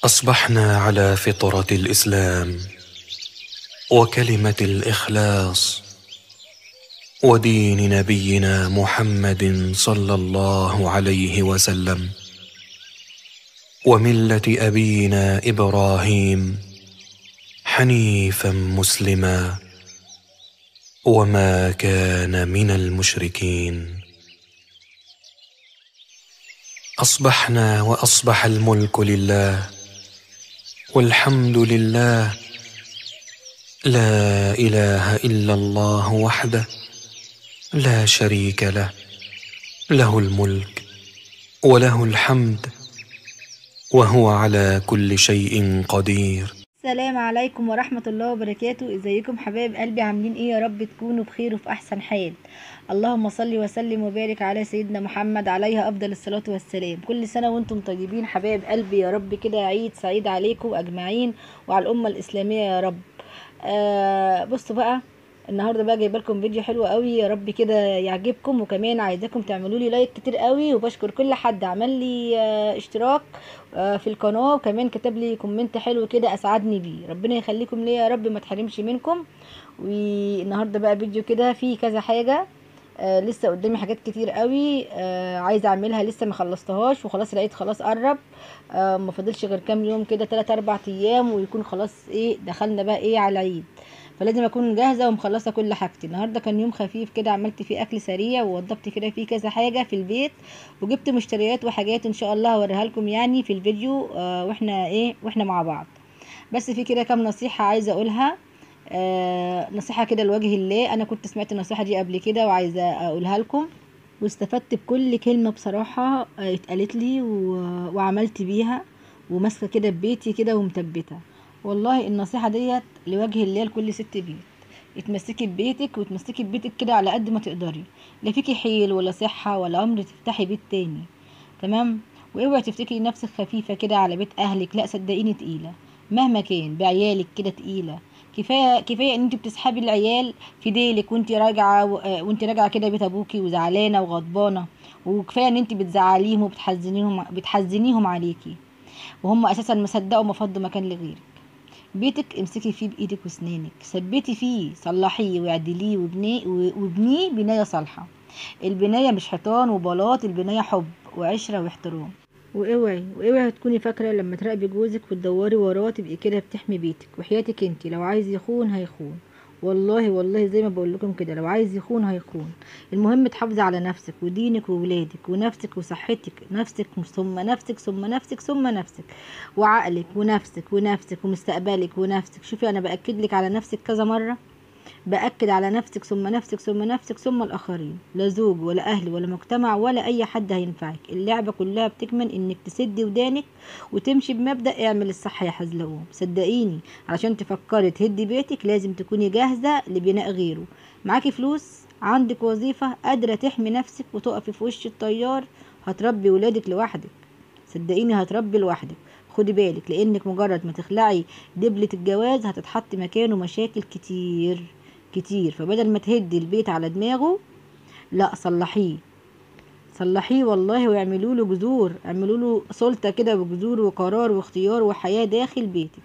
أصبحنا على فطرة الإسلام وكلمة الإخلاص ودين نبينا محمد صلى الله عليه وسلم وملة أبينا إبراهيم حنيفا مسلما وما كان من المشركين. أصبحنا وأصبح الملك لله والحمد لله، لا إله إلا الله وحده لا شريك له، له الملك وله الحمد وهو على كل شيء قدير. السلام عليكم ورحمة الله وبركاته. ازيكم حبايب قلبي؟ عاملين ايه؟ يا رب تكونوا بخير وفي احسن حال. اللهم صل وسلم وبارك على سيدنا محمد عليه افضل الصلاة والسلام. كل سنة وانتم طيبين حبايب قلبي، يا رب كده عيد سعيد عليكم اجمعين وعلى الامة الاسلامية يا رب. بصوا بقى، النهارده بقى جايبه لكم فيديو حلو قوي، يا رب كده يعجبكم، وكمان عايزاكم تعملوا لي لايك كتير قوي، وبشكر كل حد عمل لي اشتراك في القناه، وكمان كتب لي كومنت حلو كده اسعدني بيه. ربنا يخليكم ليا يا رب، ما تحرمش منكم. والنهارده بقى فيديو كده فيه كذا حاجه. لسه قدامي حاجات كتير قوي عايزه اعملها، لسه ما خلصتهاش، وخلاص العيد خلاص قرب. ما فاضلش غير كام يوم كده، 3-4 ايام ويكون خلاص ايه دخلنا بقى ايه على العيد، فلازم اكون جاهزه ومخلصه كل حاجتي. النهارده كان يوم خفيف كده، عملت فيه اكل سريع ووضبت كده فيه كذا حاجه في البيت، وجبت مشتريات وحاجات ان شاء الله هوريها لكم يعني في الفيديو واحنا مع بعض. بس في كده كام نصيحه عايزه اقولها، نصيحه كده لوجه الله. انا كنت سمعت النصيحه دي قبل كده وعايزه اقولها لكم، واستفدت بكل كلمه بصراحه اتقالت لي وعملت بيها، وماسكه كده ببيتي كده ومثبته. والله النصيحه ديت لوجه الله لكل ست بيت. اتمسكي ببيتك وتمسكي ببيتك كده على قد ما تقدري، لا فيكي حيل ولا صحه ولا عمر تفتحي بيت تاني، تمام؟ واوعي تفتكري نفسك خفيفه كده على بيت اهلك، لا صدقيني تقيله مهما كان بعيالك كده تقيله. كفايه ان انت بتسحبي العيال في ديلك وانت راجعه كده بيت ابوكي وزعلانه وغضبانه، وكفايه ان انت بتزعليهم وبتحزنيهم عليكي، وهم اساسا ما صدقوا ما فضوا مكان لغيرك. بيتك امسكي فيه بايدك واسنانك، ثبتي فيه، صلحيه واعدليه وابنيه بنايه صالحه. البنايه مش حيطان وبلاط، البنايه حب وعشره واحترام. واوعي تكوني فاكره لما تراقبي جوزك وتدوري وراه تبقي كده بتحمي بيتك. وحياتك انت لو عايز يخون هيخون، والله زي ما بقول لكم كده، لو عايز يخون هيخون. المهم تحافظي على نفسك ودينك وولادك ونفسك وصحتك، نفسك ثم نفسك ثم نفسك ثم نفسك، وعقلك ونفسك ومستقبلك ونفسك. شوفي انا باكد لك على نفسك كذا مره، باكد على نفسك ثم نفسك ثم نفسك ثم الاخرين. لا زوج ولا اهل ولا مجتمع ولا اي حد هينفعك. اللعبه كلها بتكمن انك تسدي ودانك وتمشي بمبدا اعمل الصح يا حزلقوم. صدقيني، علشان تفكري تهدي بيتك لازم تكوني جاهزه لبناء غيره. معاكي فلوس، عندك وظيفه، قادره تحمي نفسك وتقفي في وش التيار، هتربي ولادك لوحدك. صدقيني هتربي لوحدك. خدي بالك، لانك مجرد ما تخلعي دبلة الجواز هتتحط مكانه مشاكل كتير كتير. فبدل ما تهدي البيت على دماغه، لا صلحيه والله، واعملوا له جذور، اعملوا له سلطة كده وجذور وقرار واختيار وحياة داخل بيتك.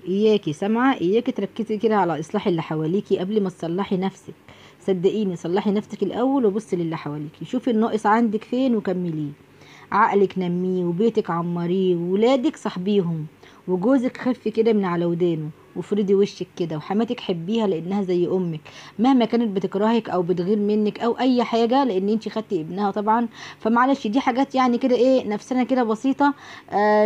اياكي سامعة، اياكي تركزي كده على اصلاح اللي حواليكي قبل ما تصلحي نفسك. صدقيني صلحي نفسك الاول وبصي للي حواليكي، شوفي الناقص عندك فين وكمليه. عقلك نميه وبيتك عمريه وولادك صاحبيهم، وجوزك خفي كده من على ودانه وفردي وشك كده، وحماتك حبيها لانها زي امك مهما كانت بتكرهك او بتغير منك او اي حاجه، لان انت خدتي ابنها طبعا. فمعلش دي حاجات يعني كده ايه نفسنا كده بسيطه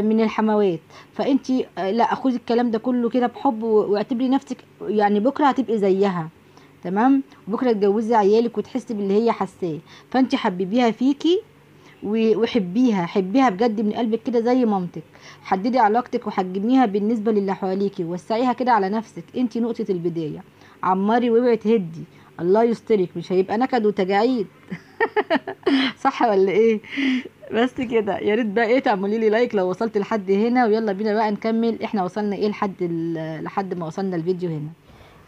من الحموات. فانت لا خدي الكلام ده كله كده بحب، واعتبري نفسك يعني بكره هتبقي زيها، تمام؟ وبكره تجوزي عيالك وتحسي باللي هي حساه. فانت حببيها فيكي حبيها بجد من قلبك كده زي مامتك. حددي علاقتك وحجميها بالنسبه للي حواليكي، وسعيها كده على نفسك، انتي نقطه البدايه. عمري واوعي تهدي، الله يسترك، مش هيبقى نكد وتجاعيد. صح ولا ايه؟ بس كده، يا ريت بقى ايه تعملي لي لايك لو وصلت لحد هنا، ويلا بينا بقى نكمل احنا وصلنا ايه لحد ما وصلنا الفيديو هنا.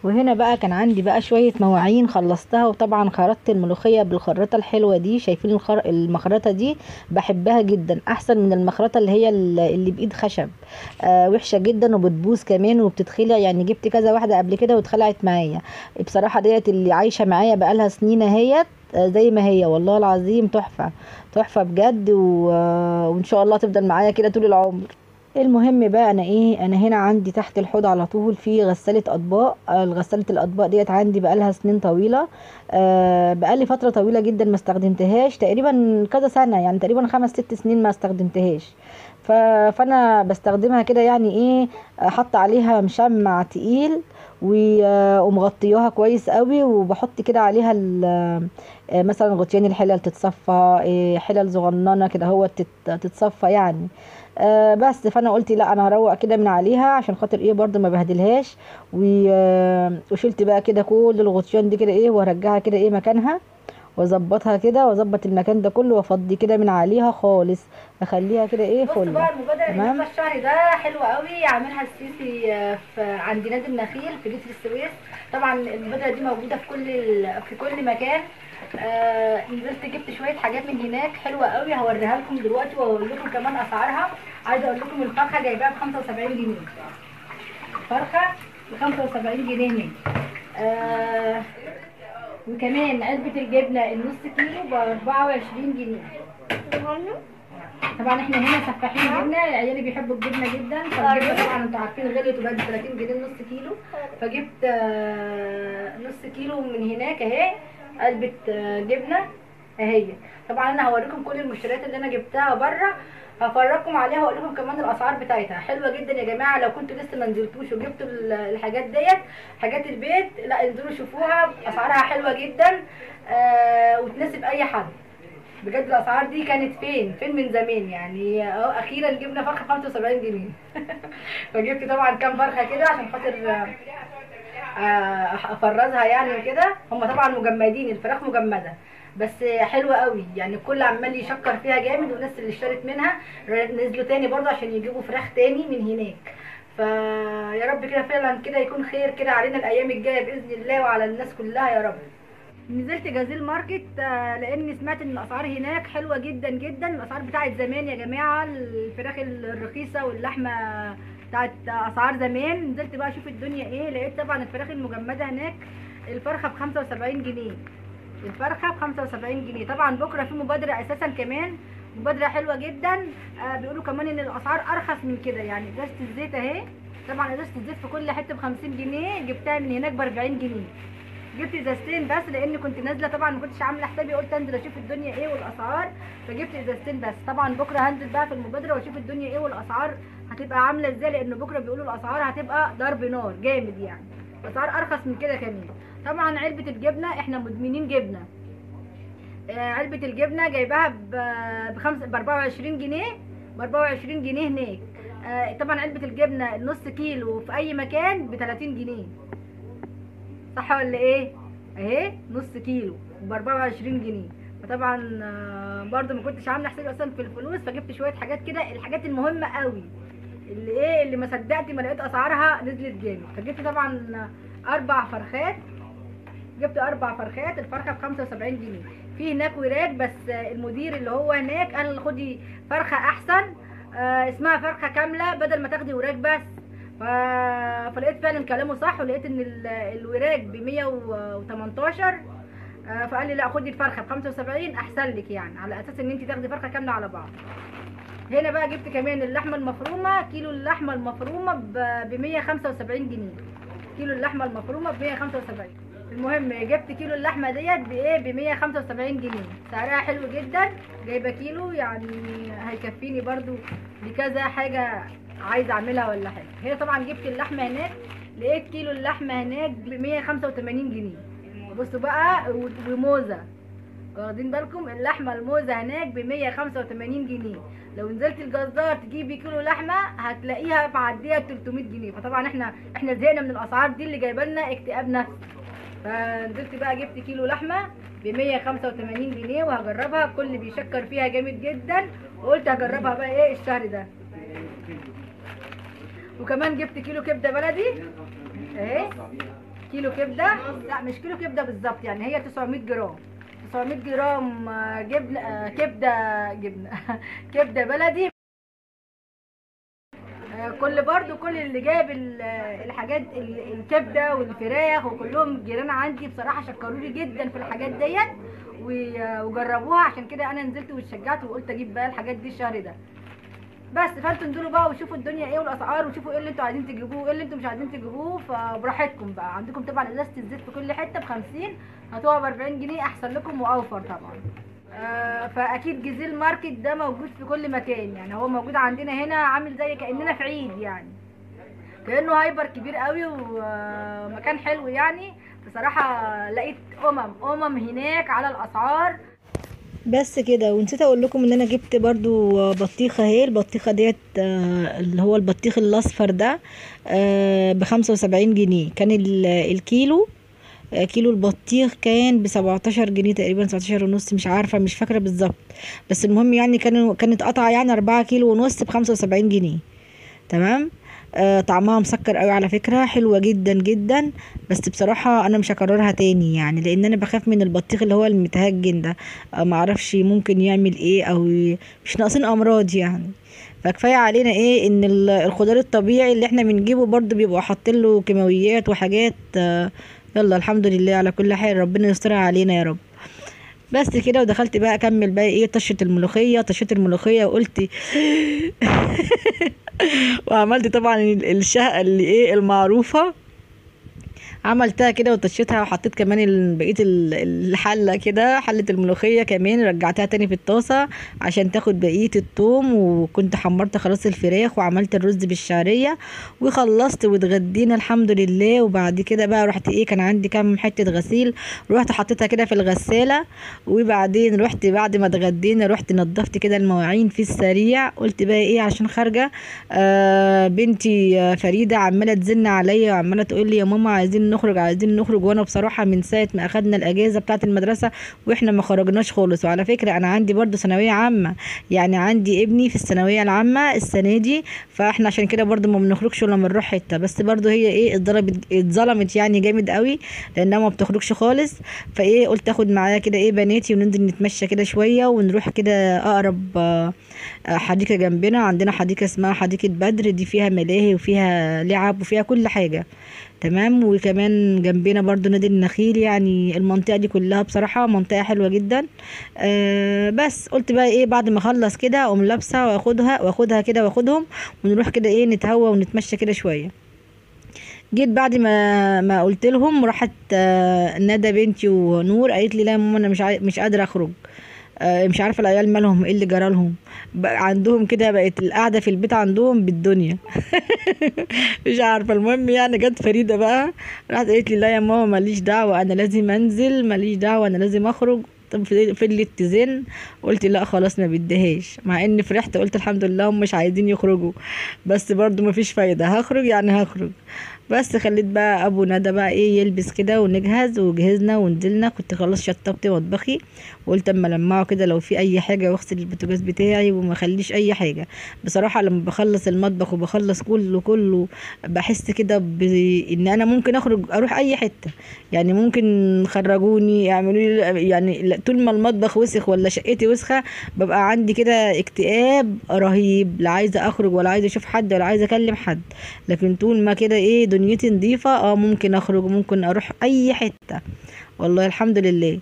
وهنا بقى كان عندي بقى شوية مواعين خلصتها، وطبعا خرطت الملوخية بالخراطة الحلوة دي. شايفين المخرطة دي بحبها جدا، احسن من المخرطة اللي هي اللي بايد خشب. وحشة جدا وبتبوظ كمان وبتتخلع، يعني جبت كذا واحدة قبل كده واتخلعت معايا. بصراحة ديت اللي عايشة معايا بقالها سنين اهيت، زي ما هي والله العظيم تحفة تحفة بجد، وان شاء الله تفضل معايا كده طول العمر. المهم بقى انا هنا عندي تحت الحوض على طول في غسالة اطباق. غسالة الاطباق ديت عندي بقالها سنين طويلة. بقالي فترة طويلة جدا ما استخدمتهاش، تقريبا كذا سنة، يعني تقريبا 5 6 سنين ما استخدمتهاش. فانا بستخدمها كده، يعني ايه، حط عليها مشمع تقيل ومغطياها كويس قوي، وبحط كده عليها مثلا غطيان الحلل تتصفى، حلل صغننه كده هو تتصفى يعني. بس فانا قلت لا، انا هروق كده من عليها عشان خاطر ايه برضو ما بهدلهاش. وشلت بقى كده كل الغطيان دي كده ايه، وارجعها كده ايه مكانها، واظبطها كده واظبط المكان ده كله، وافضي كده من عليها خالص، اخليها كده ايه بص فله. بقى المبادره اللي تمام. نازله الشهر ده حلوه قوي، عاملها السيسي عند نادي النخيل في جسر السويس. طبعا المبادره دي موجوده في كل مكان. نزلت جبت شويه حاجات من هناك حلوه قوي، هوريها لكم دلوقتي واقول لكم كمان اسعارها. عايزه اقول لكم الفرخه جايباها ب 75 جنيه، فرخه ب 75 جنيه هناك. وكمان علبه الجبنه النص كيلو ب 24 جنيه. طبعا احنا هنا سفاحين جبنه، عيالي بيحبوا الجبنه جدا، فالجبنه طبعا انتوا عارفين غليت وبقت ب 30 جنيه نص كيلو، فجبت نص كيلو من هناك اهي، علبه جبنه اهي. طبعا انا هوريكم كل المشتريات اللي انا جبتها بره، هفرجكم عليها واقول لكم كمان الاسعار بتاعتها. حلوه جدا يا جماعه، لو كنتوا لسه ما نزلتوش وجبتوا الحاجات ديت، حاجات البيت، لا انزلوا شوفوها، اسعارها حلوه جدا وتناسب اي حد. بجد الاسعار دي كانت فين من زمان يعني، اخيرا جبنا فرخه 75 جنيه. فجبت طبعا كام فرخه كده عشان خاطر افرزها يعني وكده. هم طبعا مجمدين، الفراخ مجمده بس حلوه قوي يعني، الكل عمال يشكر فيها جامد، والناس اللي اشترت منها نزلوا تاني برضه عشان يجيبوا فراخ تاني من هناك. فيا رب كده فعلا كده يكون خير كده علينا الايام الجايه باذن الله وعلى الناس كلها يا رب. نزلت جازيل ماركت لاني سمعت ان الاسعار هناك حلوه جدا جدا، الاسعار بتاعت زمان يا جماعه، الفراخ الرخيصه واللحمه بتاعت اسعار زمان. نزلت بقى اشوف الدنيا ايه، لقيت طبعا الفراخ المجمده هناك الفرخه ب 75 جنيه، الفرخه ب 75 جنيه. طبعا بكره في مبادره اساسا كمان، مبادره حلوه جدا. بيقولوا كمان ان الاسعار ارخص من كده، يعني ازازه الزيت اهي، طبعا ازازه الزيت في كل حته ب 50 جنيه، جبتها من هناك ب 40 جنيه. جبت ازازتين بس لان كنت نازله، طبعا ما كنتش عامله حسابي، قلت انزل اشوف الدنيا ايه والاسعار، فجبت ازازتين بس. طبعا بكره هنزل بقى في المبادره واشوف الدنيا ايه والاسعار هتبقى عامله ازاي، لان بكره بيقولوا الاسعار هتبقى ضرب نار جامد يعني، اسعار ارخص من كده كمان. طبعا علبه الجبنه احنا مدمنين جبنه، علبه الجبنه جايباها ب 24 جنيه، ب 24 جنيه هناك. طبعا علبه الجبنه النص كيلو في اي مكان ب 30 جنيه، صح ولا ايه؟ اهي نص كيلو ب 24 جنيه. فطبعا برضو ما كنتش عامله حسابي اصلا في الفلوس، فجبت شويه حاجات كده، الحاجات المهمه قوي اللي ايه، اللي ما صدقت ما لقيت اسعارها نزلت جامد. فجبت طبعا 4 فرخات، جبت 4 فرخات، الفرخه ب 75 جنيه. في هناك وراك، بس المدير اللي هو هناك قال لي خدي فرخه احسن، اسمها فرخه كامله بدل ما تاخدي وراك بس. فلقيت فعلا كلامه صح، ولقيت ان الوراك ب 118، فقال لي لا خدي الفرخه ب 75 احسن لك، يعني على اساس ان انت تاخدي فرخه كامله على بعض. هنا بقى جبت كمان اللحمه المفرومه، كيلو اللحمه المفرومه ب 175 جنيه، كيلو اللحمه المفرومه ب 175. المهم جبت كيلو اللحمه ديت بايه، ب 175 جنيه، سعرها حلو جدا، جايبه كيلو يعني هيكفيني برضو لكذا حاجه عايزه اعملها ولا حاجه. هنا طبعا جبت اللحمه هناك، لقيت كيلو اللحمه هناك ب 185 جنيه. بصوا بقى، وموزه، واخدين بالكم اللحمه الموزه هناك ب 185 جنيه. لو نزلت الجزار تجيبي كيلو لحمه هتلاقيها معديه 300 جنيه. فطبعا احنا زهقنا من الاسعار دي اللي جايبه لنا اكتئاب نفسي. فنزلت بقى جبت كيلو لحمه ب 185 جنيه وهجربها، الكل بيشكر فيها جامد جدا، وقلت هجربها بقى ايه الشهر ده. وكمان جبت كيلو كبده بلدي اهي كيلو كبده، لا مش كيلو كبده بالظبط، يعني هي 900 جرام. 900 جرام جبنه، جبنه كبده بلدي. كل اللي جاب الحاجات الكبده والفراخ وكلهم جيران عندي بصراحه شكروا لي جدا في الحاجات ديت وجربوها، عشان كده انا نزلت واتشجعت وقلت اجيب بقى الحاجات دي الشهر ده. بس فانتوا انزلوا بقى وشوفوا الدنيا ايه والاسعار، وشوفوا ايه اللي انتوا عايزين تجيبوه وايه اللي انتوا مش عايزين تجيبوه، فبراحتكم بقى. عندكم طبعا ازازه الزيت في كل حته ب50، هتقع ب40 جنيه، احسن لكم واوفر طبعا. فاكيد جزيل ماركت ده موجود في كل مكان، يعني هو موجود عندنا هنا، عامل زي كاننا في عيد، يعني كانه هايبر كبير قوي ومكان حلو يعني. بصراحه لقيت هناك على الاسعار. بس كده. ونسيت اقول لكم ان انا جبت برضو بطيخه اهي. البطيخه ديت اللي هو البطيخ الاصفر ده ب75 جنيه كان الكيلو. كيلو البطيخ كان ب17 جنيه تقريبا، 17 ونص، مش عارفه، مش فاكره بالظبط. بس المهم يعني كانت قطعه يعني 4 كيلو ونص ب75 جنيه. تمام. طعمها مسكر قوي على فكرة، حلوة جدا جدا. بس بصراحة انا مش هكررها تاني، يعني لان انا بخاف من البطيخ اللي هو المتهجن ده. معرفش ممكن يعمل ايه، او مش ناقصين امراض يعني. فكفاية علينا ايه ان الخضار الطبيعي اللي احنا بنجيبه برضو بيبقوا حاطين له كيماويات وحاجات. يلا الحمد لله على كل حال، ربنا يسترها علينا يا رب. بس كده. ودخلت بقى اكمل بقى ايه طشة الملوخية وقلت وعملت طبعا الشهقة اللي ايه المعروفة. عملتها كده وطشيتها، وحطيت كمان بقيه الحله كده، حله الملوخيه كمان رجعتها تاني في الطاسه عشان تاخد بقيه الثوم. وكنت حمرت خلاص الفراخ وعملت الرز بالشعريه وخلصت واتغدينا الحمد لله. وبعد كده بقى رحت ايه، كان عندي كام حته غسيل، رحت حطيتها كده في الغساله. وبعدين رحت بعد ما اتغدينا رحت نضفت كده المواعين في السريع. قلت بقى ايه عشان خارجه بنتي فريده عماله تزن عليا وعماله تقول لي يا ماما عايزين نخرج. وانا بصراحه من ساعه ما اخدنا الاجازه بتاعه المدرسه واحنا ما خرجناش خالص. وعلى فكره انا عندي برضو ثانويه عامه، يعني عندي ابني في الثانويه العامه السنه دي، فاحنا عشان كده برضو ما بنخرجش ولا بنروح حته. بس برضو هي ايه اتظلمت يعني جامد قوي لانها ما بتخرجش خالص. فايه قلت اخد معايا كده ايه بناتي وننزل نتمشى كده شويه ونروح كده اقرب حديقه جنبنا. عندنا حديقه اسمها حديقه بدر، دي فيها ملاهي وفيها لعب وفيها كل حاجه. تمام. وكمان جنبنا برضو نادي النخيل، يعني المنطقة دي كلها بصراحة منطقة حلوة جدا. بس قلت بقى ايه بعد ما اخلص كده اقوم لابسة واخدها كده واخدهم ونروح كده ايه نتهوى ونتمشى كده شوية. جيت بعد ما قلت لهم راحت ندى بنتي ونور قالت لي لا يا ماما انا مش قادرة اخرج. مش عارفه العيال مالهم، ايه اللي جرالهم بقى عندهم كده، بقت القعده في البيت عندهم بالدنيا. مش عارفه. المهم يعني جت فريده بقى راحت قالت لي لا يا ماما ماليش دعوه، انا لازم انزل، ماليش دعوه انا لازم اخرج. طب فضلت تزن. قلت لا خلاص ما بديهاش، مع اني فرحت قلت الحمد لله هم مش عايزين يخرجوا، بس برضو ما فيش فايده، هخرج يعني هخرج. بس خليت بقى ابو ندى بقى ايه يلبس كده ونجهز، وجهزنا ونزلنا. كنت خلاص شطبت مطبخي وقلت اما لمعه كده لو في اي حاجه واغسل البوتاجاز بتاعي وما اخليش اي حاجه. بصراحه لما بخلص المطبخ وبخلص كله بحس كده ان انا ممكن اخرج اروح اي حته، يعني ممكن خرجوني يعملوا لي يعني طول ما المطبخ وسخ ولا شقتي وسخه ببقى عندي كده اكتئاب رهيب، لا عايزه اخرج ولا عايزه اشوف حد ولا عايزه اكلم حد. لكن طول ما كده ايه دنيتي نظيفه ممكن اخرج وممكن اروح اي حته والله الحمد لله.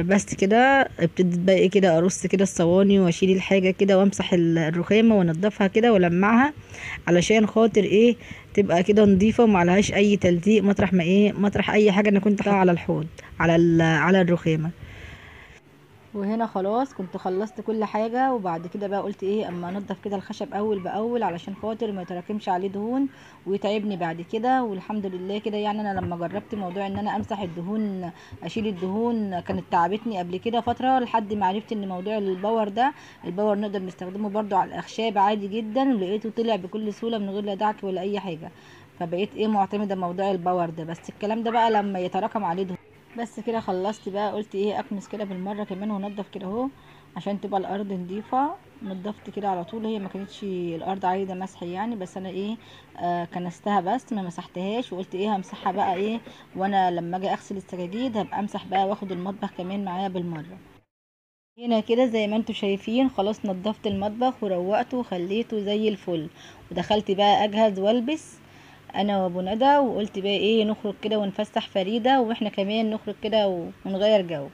بس كده ابتديت بقى ايه كده ارص كده الصواني واشيل الحاجه كده وامسح الرخامه وانضفها كده ولمعها علشان خاطر ايه تبقى كده نظيفه ومعلهاش اي تلزيق مطرح اي حاجه انا كنت حاطاها على الحوض على الرخامه. وهنا خلاص كنت خلصت كل حاجة. وبعد كده بقى قلت ايه اما انضف كده الخشب اول باول علشان خاطر ما يتراكمش عليه دهون ويتعبني بعد كده. والحمد لله كده يعني انا لما جربت موضوع ان انا امسح الدهون اشيل الدهون كانت تعبتني قبل كده فترة، لحد ما عرفت ان موضوع الباور نقدر نستخدمه برضو على الاخشاب عادي جدا، ولقيته طلع بكل سهولة من غير لا دعك ولا اي حاجة. فبقيت ايه معتمدة موضوع الباور ده. بس الكلام ده بقى لما يتراكم عليه دهون. بس كده خلصت بقى قلت ايه اكنس كده بالمره كمان ونضف كده اهو عشان تبقى الارض نظيفه نضفت كده على طول. هي ما كانتش الارض عايزه مسح يعني، بس انا ايه كنستها بس ما مسحتهاش، وقلت ايه همسحها بقى ايه وانا لما اجي اغسل السجاجيد هبقى امسح بقى واخد المطبخ كمان معايا بالمره. هنا كده زي ما انتوا شايفين خلاص نضفت المطبخ وروقته وخليته زي الفل، ودخلت بقى اجهز والبس انا وابو ندى، وقلت بقى ايه نخرج كده ونفسح فريدة، واحنا كمان نخرج كده ونغير جو.